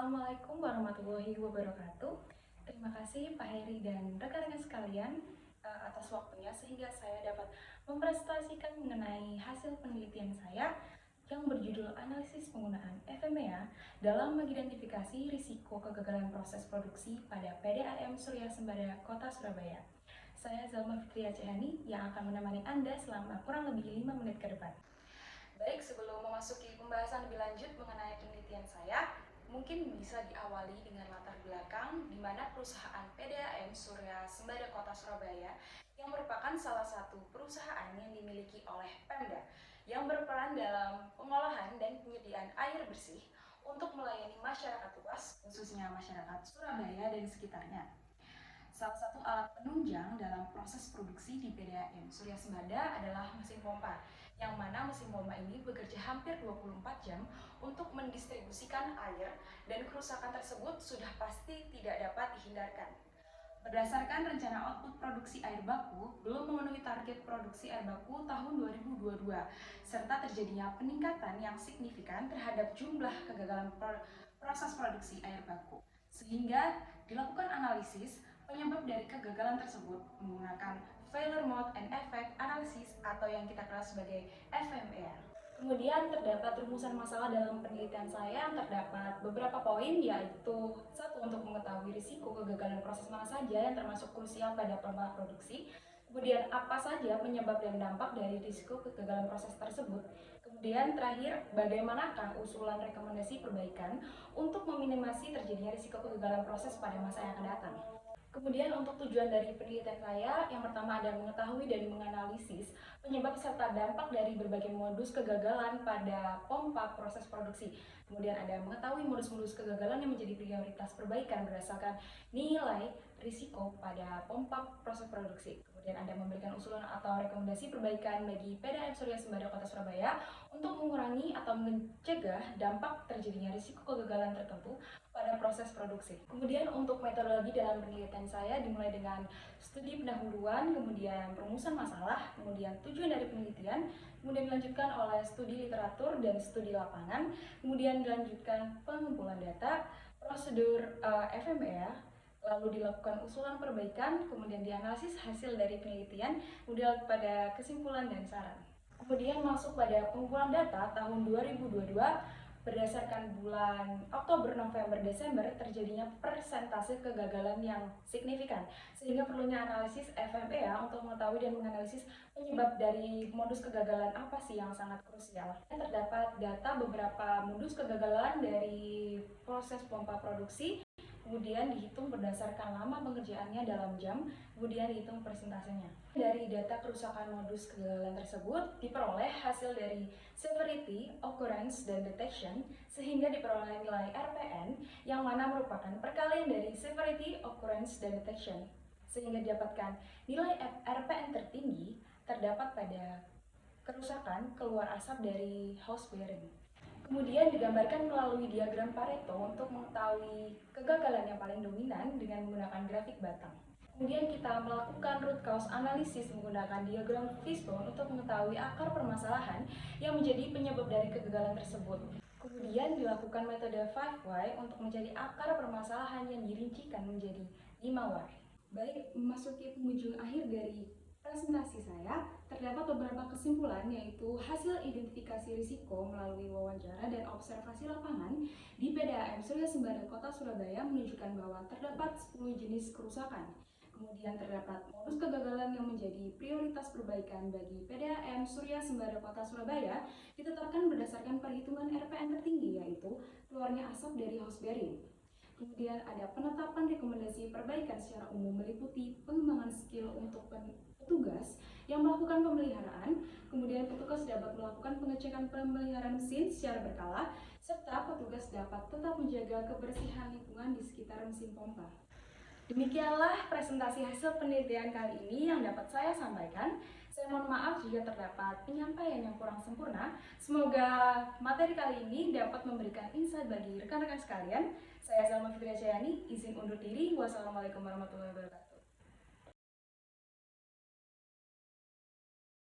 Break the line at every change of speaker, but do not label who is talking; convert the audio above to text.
Assalamualaikum warahmatullahi wabarakatuh. Terima kasih Pak Heri dan rekan-rekan sekalian atas waktunya sehingga saya dapat mempresentasikan mengenai hasil penelitian saya yang berjudul analisis penggunaan FMEA dalam mengidentifikasi risiko kegagalan proses produksi pada PDAM Surya Sembada Kota Surabaya. Saya Zalma Fitria Cehani yang akan menemani Anda selama kurang lebih 5 menit ke depan. Baik, sebelum memasuki pembahasan lebih lanjut mengenai penelitian saya, mungkin bisa diawali dengan latar belakang di mana perusahaan PDAM Surya Sembada Kota Surabaya yang merupakan salah satu perusahaan yang dimiliki oleh Pemda yang berperan dalam pengolahan dan penyediaan air bersih untuk melayani masyarakat luas, khususnya masyarakat Surabaya dan sekitarnya. Salah satu alat penunjang dalam proses produksi di PDAM Surya Sembada adalah mesin pompa, yang mana mesin pompa ini bekerja hampir 24 jam untuk mendistribusikan air dan kerusakan tersebut sudah pasti tidak dapat dihindarkan. Berdasarkan rencana output produksi air baku, belum memenuhi target produksi air baku tahun 2022, serta terjadinya peningkatan yang signifikan terhadap jumlah kegagalan proses produksi air baku. Sehingga dilakukan analisis penyebab dari kegagalan tersebut menggunakan Failure Mode and Effect Analysis atau yang kita kenal sebagai FMEA. Kemudian terdapat rumusan masalah dalam penelitian saya, terdapat beberapa poin, yaitu satu, untuk mengetahui risiko kegagalan proses mana saja yang termasuk krusial pada proses produksi. Kemudian apa saja penyebab dan dampak dari risiko kegagalan proses tersebut. Kemudian terakhir, bagaimanakah usulan rekomendasi perbaikan untuk meminimasi terjadinya risiko kegagalan proses pada masa yang akan datang. Kemudian untuk tujuan dari penelitian saya, yang pertama adalah mengetahui dan menganalisis penyebab serta dampak dari berbagai modus kegagalan pada pompa proses produksi. Kemudian ada mengetahui modus-modus kegagalan yang menjadi prioritas perbaikan berdasarkan nilai risiko pada pompa proses produksi. Kemudian ada memberikan usulan atau rekomendasi perbaikan bagi PDAM Surya Sembada Kota Surabaya untuk mengurangi atau mencegah dampak terjadinya risiko kegagalan tertentu pada proses produksi. Kemudian untuk metodologi dalam penelitian saya dimulai dengan studi pendahuluan, kemudian rumusan masalah, kemudian tujuan dari penelitian, kemudian dilanjutkan oleh studi literatur dan studi lapangan, kemudian dilanjutkan pengumpulan data, prosedur FMEA, lalu dilakukan usulan perbaikan, kemudian dianalisis hasil dari penelitian, kemudian pada kesimpulan dan saran. Kemudian masuk pada pengumpulan data tahun 2022, berdasarkan bulan Oktober, November, Desember terjadinya persentase kegagalan yang signifikan, sehingga perlunya analisis FMEA untuk mengetahui dan menganalisis penyebab dari modus kegagalan apa sih yang sangat krusial. Terdapat data beberapa modus kegagalan dari proses pompa produksi, kemudian dihitung berdasarkan lama pengerjaannya dalam jam, kemudian dihitung persentasenya. Dari data kerusakan modus kegagalan tersebut diperoleh hasil dari severity, occurrence, dan detection, sehingga diperoleh nilai RPN yang mana merupakan perkalian dari severity, occurrence, dan detection, sehingga didapatkan nilai RPN tertinggi terdapat pada kerusakan keluar asap dari house bearing. Kemudian digambarkan melalui diagram Pareto untuk mengetahui kegagalan yang paling dominan dengan menggunakan grafik batang. Kemudian kita melakukan root cause analysis menggunakan diagram fishbone untuk mengetahui akar permasalahan yang menjadi penyebab dari kegagalan tersebut. Kemudian dilakukan metode 5Y untuk mencari akar permasalahan yang dirincikan menjadi 5 why. Baik, memasuki penghujung akhir dari presentasi saya, terdapat beberapa kesimpulan, yaitu hasil identifikasi risiko melalui wawancara dan observasi lapangan di PDAM Surya Sembada Kota Surabaya menunjukkan bahwa terdapat 10 jenis kerusakan. Kemudian terdapat modus kegagalan yang menjadi prioritas perbaikan bagi PDAM Surya Sembada Kota Surabaya ditetapkan berdasarkan perhitungan RPN tertinggi, yaitu keluarnya asap dari house bearing. Kemudian ada penetapan rekomendasi perbaikan secara umum meliputi pengembangan skill untuk petugas yang melakukan pemeliharaan, kemudian petugas dapat melakukan pengecekan pemeliharaan mesin secara berkala, serta petugas dapat tetap menjaga kebersihan lingkungan di sekitar mesin pompa. Demikianlah presentasi hasil penelitian kali ini yang dapat saya sampaikan. Saya mohon maaf jika terdapat penyampaian yang kurang sempurna. Semoga materi kali ini dapat memberikan insight bagi rekan-rekan sekalian. Saya Zalma Fitria Cayani, izin undur diri. Wassalamualaikum warahmatullahi wabarakatuh.